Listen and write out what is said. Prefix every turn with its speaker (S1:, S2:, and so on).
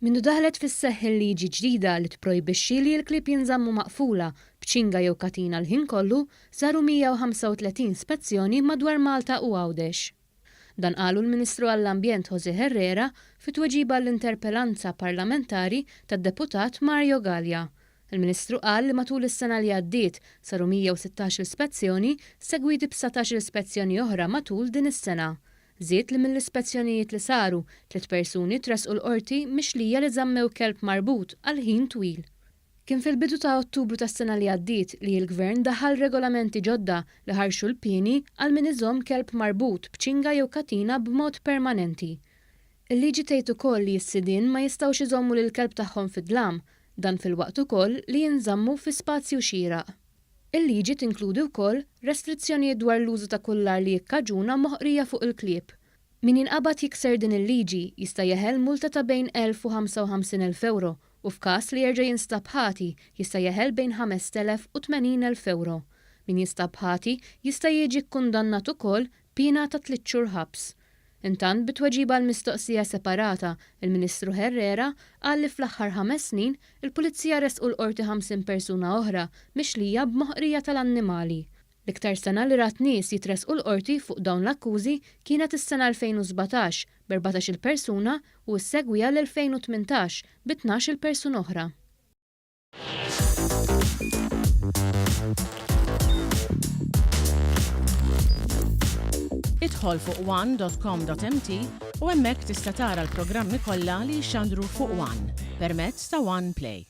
S1: Mindu daħlet fis-seħħ il-liġi ġdida li tprojbixxi li l-klieb jinżammu maqfula b'ċinga jew katina l-ħin kollu, saru 135 spezzjoni madwar Malta u Għawdex. Dan qalu l-Ministru għall-Ambjent José Herrera fit-tweġiba l-interpellanza parlamentari tad-deputat Mario Gallia. Il-Ministru qal li matul is-sena li għaddiet saru 116 ispezzjoni segwiti b'17 ispezzjoni oħra matul din is-sena. Żied li mill-ispezzjonijiet li saru 3 persuni tresqu l-qorti mixlija li żammew kelb marbut għal ħin twil. Kien fil-bidu ta' Ottubru tas-sena li għaddiet li l-Gvern daħal regolamenti ġodda li ħarxu l-pieni għal min iżomm kelb marbut b'ċinga jew katina b'mod permanenti. Il-liġi tgħid ukoll li s-sidien ma jistgħux iżommu lil kelb tagħhom fid-dlam, dan fil-waqt ukoll li jinżammu fi spazju xieraq. Il-liġi tinkludi wkoll restrizzjonijiet dwar l-użu ta' kullar li jikkaġuna moħqrija fuq il-klieb. Min jinqabad jikser din il-liġi jista' jeħel multa ta' bejn 1,000 u 55,000 euro u f'każ li jerġa' jinstab ħati jista' jeħel bejn 5,000 u 80,000 euro. Min jinstab ħati jista' jiġi kkundannat ukoll pina ta' 3 xhur ħabs. Intant bitweġiba l-mistoqsija separata, il-Ministru Herrera qal li fl-aħħar 5 snin il-Pulizija resqu l-qorti 50 persuna oħra mixlija b'moħqrija tal-annimali. L-iktar sena li rat nies jitresqu l-qorti fuq dawn l-akkużi kienet is-sena 2017 b'14 persuna u s-segwija l-2018 b'12 persuna oħra.
S2: Idħol fuq one.com.mt u hemmhekk tista' tara l-programmi kollha li jxandru fuq One permezz ta' One Play.